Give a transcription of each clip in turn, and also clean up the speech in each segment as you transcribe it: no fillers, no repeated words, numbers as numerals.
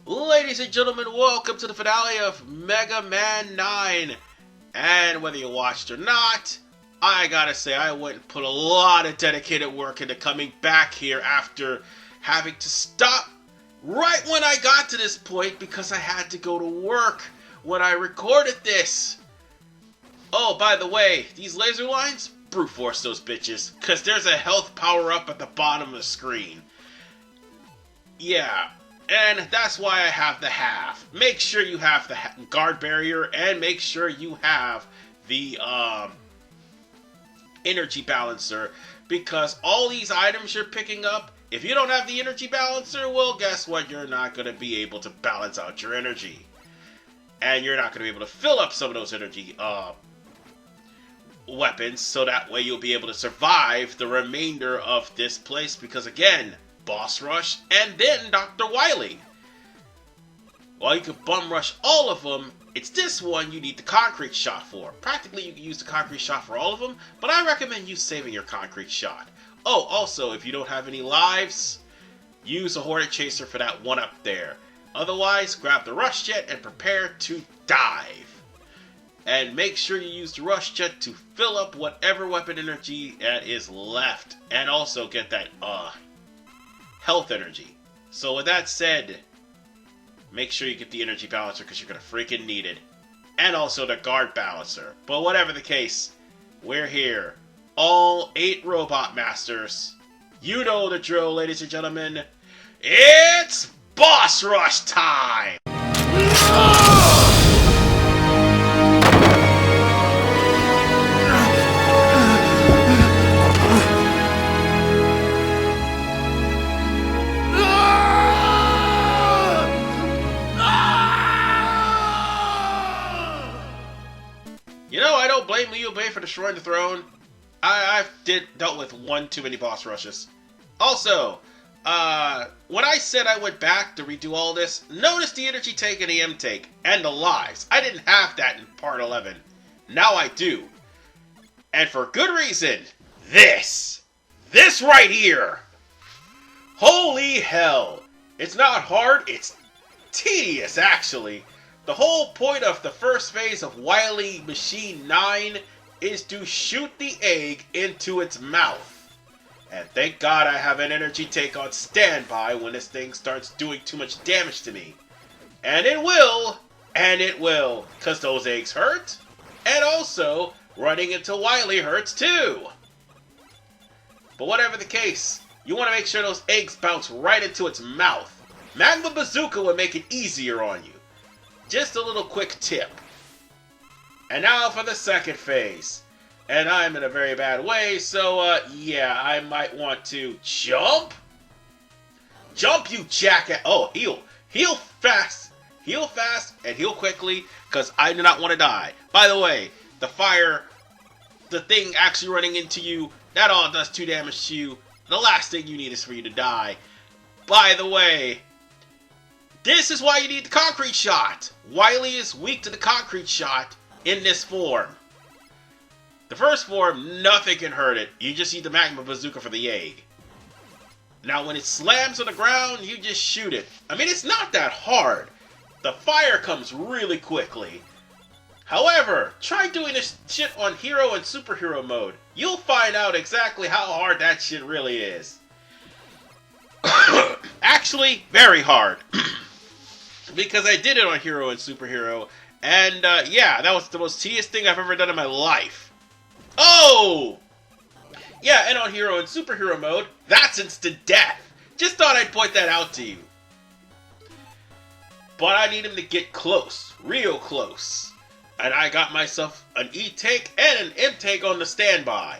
Ladies and gentlemen, welcome to the finale of Mega Man 9. And whether you watched or not, I gotta say I went and put a lot of dedicated work into coming back here after having to stop right when I got to this point because I had to go to work when I recorded this. Oh, by the way, these laser lines, brute force those bitches, because there's a health power-up at the bottom of the screen. Yeah. And that's why I have the half. Make sure you have the guard barrier and make sure you have the energy balancer. Because all these items you're picking up, if you don't have the energy balancer, well, guess what? You're not going to be able to balance out your energy. And you're not going to be able to fill up some of those energy weapons. So that way you'll be able to survive the remainder of this place. Because again, boss rush, and then Dr. Wily. While you can bum rush all of them, it's this one you need the concrete shot for. Practically you can use the concrete shot for all of them, but I recommend you saving your concrete shot. Oh, also, if you don't have any lives, use a Hornet Chaser for that one up there. Otherwise, grab the rush jet and prepare to dive. And make sure you use the rush jet to fill up whatever weapon energy that is left. And also get that, health energy. So with that said, make sure you get the energy balancer because you're going to freaking need it. And also the guard balancer. But whatever the case, we're here. All 8 robot masters. You know the drill, ladies and gentlemen. It's boss rush time! You know, I don't blame Liu Bei for destroying the throne. I've dealt with one too many boss rushes. Also, when I said I went back to redo all this, notice the energy take and the M take, and the lives. I didn't have that in part 11. Now I do. And for good reason. This right here. Holy hell. It's not hard, it's tedious actually. The whole point of the first phase of Wily Machine 9 is to shoot the egg into its mouth. And thank God I have an energy take on standby when this thing starts doing too much damage to me. And it will, because those eggs hurt, and also running into Wily hurts too. But whatever the case, you want to make sure those eggs bounce right into its mouth. Magma Bazooka would make it easier on you. Just a little quick tip. And now for the second phase. And I'm in a very bad way, so, yeah, I might want to jump? Jump, you jackass! Oh, heal. Heal fast. Heal fast and heal quickly, because I do not want to die. By the way, the fire, the thing actually running into you, that all does 2 damage to you. The last thing you need is for you to die. By the way, this is why you need the concrete shot. Wily is weak to the concrete shot in this form. The first form, nothing can hurt it. You just need the Magma Bazooka for the egg. Now when it slams on the ground, you just shoot it. I mean, it's not that hard. The fire comes really quickly. However, try doing this shit on hero and superhero mode. You'll find out exactly how hard that shit really is. Actually, very hard. Because I did it on hero and superhero. And, yeah, that was the most tedious thing I've ever done in my life. Oh! Yeah, and on hero and superhero mode, that's instant death. Just thought I'd point that out to you. But I need him to get close. Real close. And I got myself an E-take and an M-take on the standby.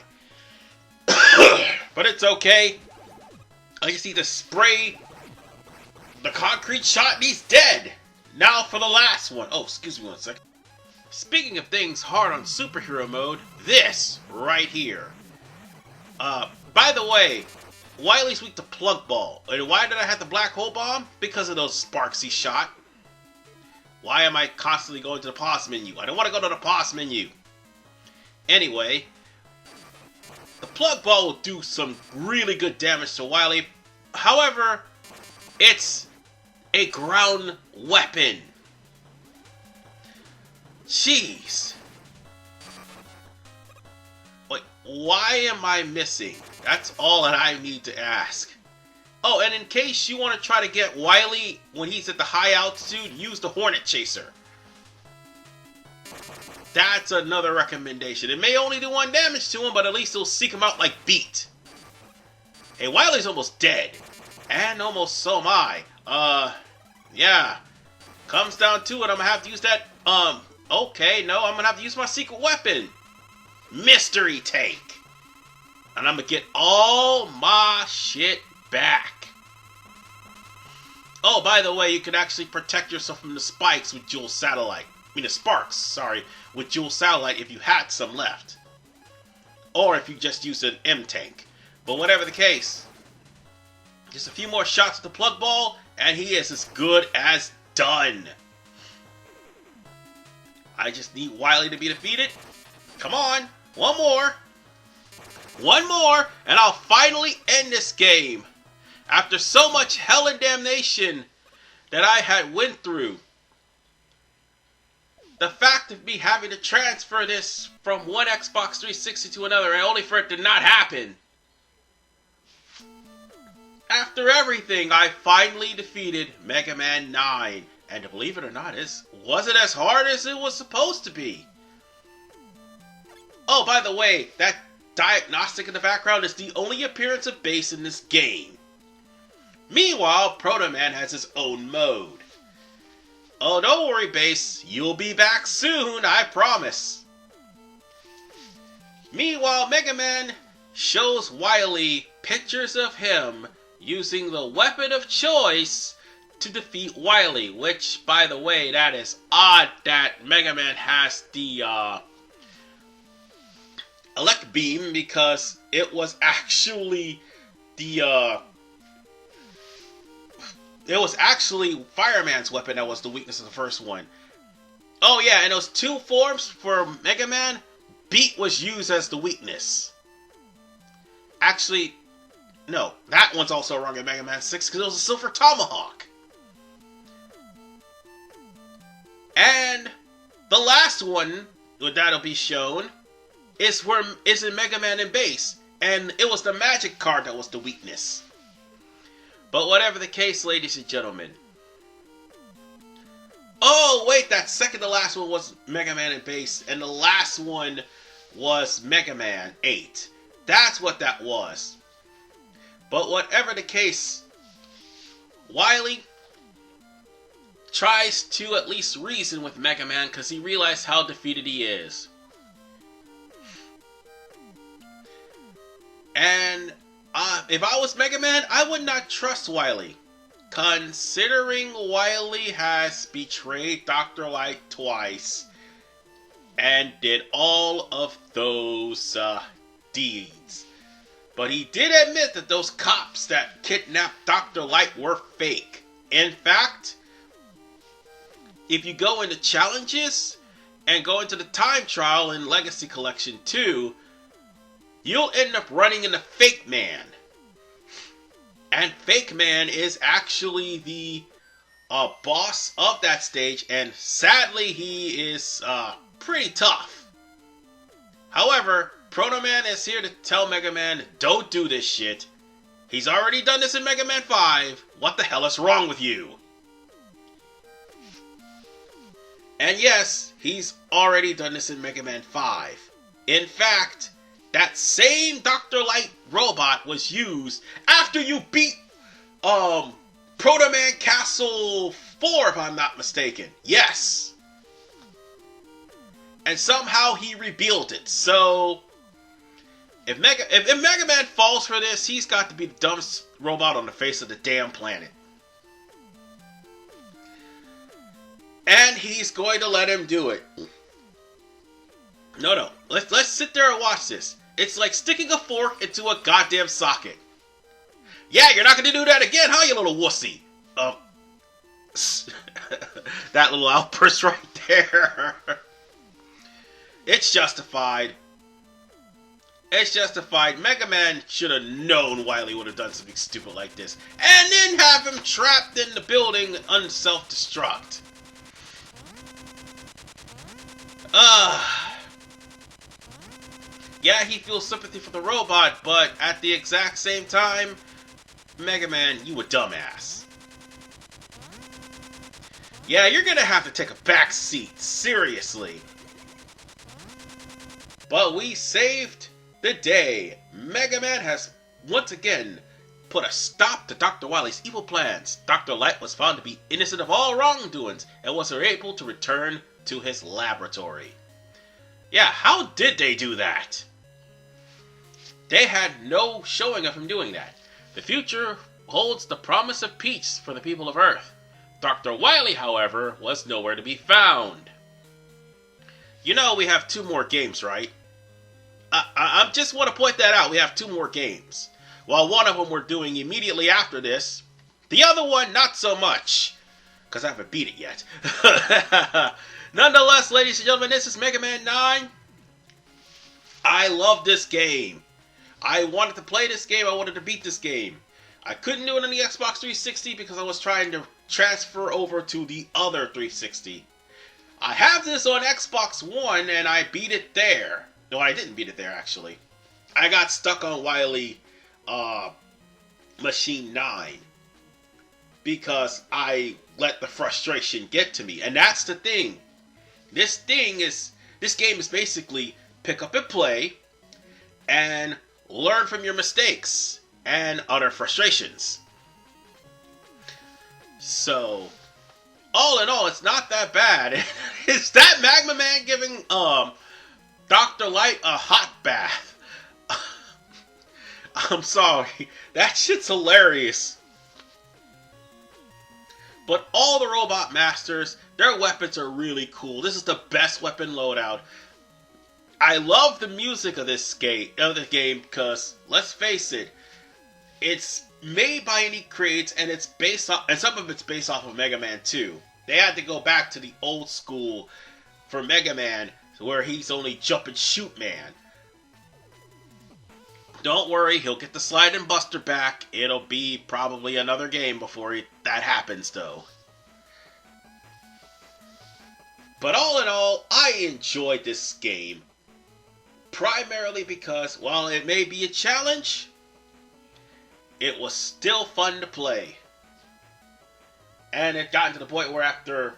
But it's okay. I just need to spray the concrete shot and he's dead. Now for the last one. Oh, excuse me one second. Speaking of things hard on superhero mode, this right here. By the way, Wily's weak to plug ball. And why did I have the black hole bomb? Because of those sparks he shot. Why am I constantly going to the pause menu? I don't want to go to the pause menu. Anyway, the plug ball will do some really good damage to Wily. However, it's a ground weapon. Jeez. Wait, why am I missing? That's all that I need to ask. Oh, and in case you want to try to get Wily when he's at the high altitude, use the Hornet Chaser. That's another recommendation. It may only do 1 damage to him, but at least it'll seek him out like Beat. Hey, Wily's almost dead. And almost so am I. Yeah. Comes down to it, I'm gonna have to use that, okay, no, I'm gonna have to use my secret weapon. Mystery Tank. And I'm gonna get all my shit back. Oh, by the way, you can actually protect yourself from the spikes with Dual Satellite. The sparks, sorry, with Dual Satellite if you had some left. Or if you just used an M-Tank. But whatever the case, just a few more shots at the plug ball, and he is as good as done. I just need Wily to be defeated. Come on, one more. One more, and I'll finally end this game. After so much hell and damnation that I had went through. The fact of me having to transfer this from one Xbox 360 to another, and only for it to not happen. After everything, I finally defeated Mega Man 9. And believe it or not, it wasn't as hard as it was supposed to be. Oh, by the way, that diagnostic in the background is the only appearance of bass in this game. Meanwhile, Proto Man has his own mode. Oh, don't worry, Bass. You'll be back soon, I promise. Meanwhile, Mega Man shows Wily pictures of him using the weapon of choice to defeat Wily, which, by the way, that is odd that Mega Man has the Elect Beam, because it was actually the it was actually Fireman's weapon that was the weakness of the first one. Oh yeah, and those 2 forms for Mega Man, Beat was used as the weakness. Actually, no, that one's also wrong in Mega Man 6 because it was a Silver Tomahawk. And the last one that'll be shown is in Mega Man and Bass, and it was the magic card that was the weakness. But whatever the case, ladies and gentlemen. Oh, wait, that second to last one was Mega Man and Bass, and the last one was Mega Man 8. That's what that was. But whatever the case, Wily tries to at least reason with Mega Man because he realized how defeated he is. And if I was Mega Man, I would not trust Wily. Considering Wily has betrayed Dr. Light twice and did all of those deeds. But he did admit that those cops that kidnapped Dr. Light were fake. In fact, if you go into challenges and go into the time trial in Legacy Collection 2, you'll end up running into Fake Man. And Fake Man is actually the boss of that stage, and sadly he is pretty tough. However, Proto Man is here to tell Mega Man, don't do this shit. He's already done this in Mega Man 5. What the hell is wrong with you? And yes, he's already done this in Mega Man 5. In fact, that same Dr. Light robot was used after you beat Proto Man Castle 4, if I'm not mistaken. Yes. And somehow he rebuilt it. So if Mega Man falls for this, he's got to be the dumbest robot on the face of the damn planet. And he's going to let him do it. No. Let's sit there and watch this. It's like sticking a fork into a goddamn socket. Yeah, you're not going to do that again, huh, you little wussy? That little outburst right there. It's justified. It's justified. Mega Man should have known Wily would have done something stupid like this. And then have him trapped in the building unself-destruct. Yeah, he feels sympathy for the robot, but at the exact same time, Mega Man, you a dumbass. Yeah, you're gonna have to take a back seat, seriously. But we saved the day. Mega Man has once again put a stop to Dr. Wily's evil plans. Dr. Light was found to be innocent of all wrongdoings and was able to return to his laboratory. Yeah, how did they do that? They had no showing of him doing that. The future holds the promise of peace for the people of Earth. Dr. Wily, however, was nowhere to be found. You know, we have 2 more games, right? I just want to point that out. We have 2 more games. While one of them we're doing immediately after this, the other one not so much, because I haven't beat it yet. Nonetheless, ladies and gentlemen, this is Mega Man 9. I love this game. I wanted to play this game. I wanted to beat this game. I couldn't do it on the Xbox 360 because I was trying to transfer over to the other 360. I have this on Xbox One and I beat it there. No, I didn't beat it there, actually. I got stuck on Wily Machine 9 because I let the frustration get to me. And that's the thing. This game is basically pick up and play and learn from your mistakes and other frustrations. So, all in all, it's not that bad. Is that Magma Man giving Dr. Light a hot bath? I'm sorry. That shit's hilarious. But all the Robot Masters, their weapons are really cool. This is the best weapon loadout. I love the music of the game because, let's face it, it's made by indie creates and it's based off, and some of it's based off of Mega Man 2. They had to go back to the old school for Mega Man, where he's only jump and shoot man. Don't worry, he'll get the Slide and Buster back. It'll be probably another game before that happens, though. But all in all, I enjoyed this game. Primarily because, while it may be a challenge, it was still fun to play. And it got to the point where after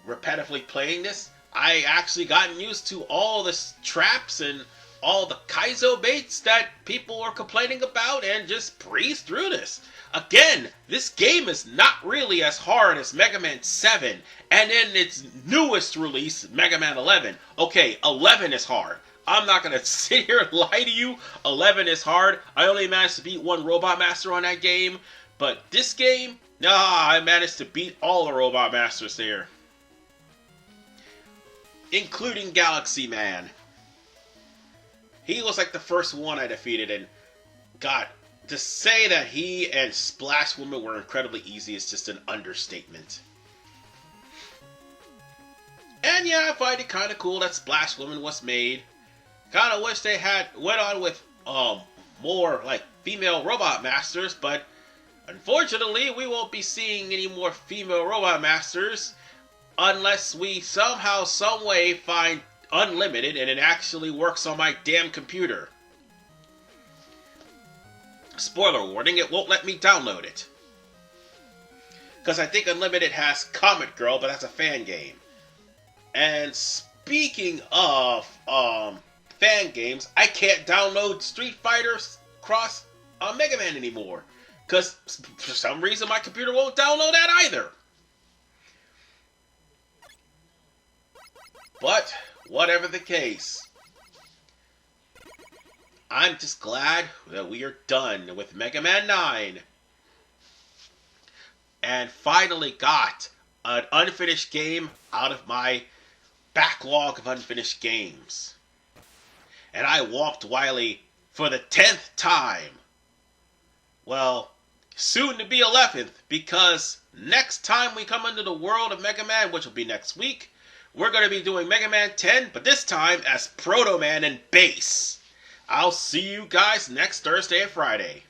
repetitively playing this, I actually gotten used to all the traps and all the Kaizo baits that people were complaining about and just breezed through this. Again, this game is not really as hard as Mega Man 7 and in its newest release, Mega Man 11. Okay, 11 is hard. I'm not going to sit here and lie to you. 11 is hard. I only managed to beat 1 Robot Master on that game. But this game, I managed to beat all the Robot Masters there. Including Galaxy Man. He was like the first one I defeated, and God, to say that he and Splash Woman were incredibly easy is just an understatement. And yeah, I find it kind of cool that Splash Woman was made. Kind of wish they had went on with more like female Robot Masters, but unfortunately we won't be seeing any more female Robot Masters unless we somehow, some way find Unlimited and it actually works on my damn computer. Spoiler warning, it won't let me download it. Because I think Unlimited has Comet Girl, but that's a fan game. And speaking of fan games, I can't download Street Fighter Cross Mega Man anymore. Because for some reason my computer won't download that either. But whatever the case, I'm just glad that we are done with Mega Man 9. And finally got an unfinished game out of my backlog of unfinished games. And I walked Wily for the 10th time. Well, soon to be 11th, because next time we come into the world of Mega Man, which will be next week, we're going to be doing Mega Man 10, but this time as Proto Man and Bass. I'll see you guys next Thursday and Friday.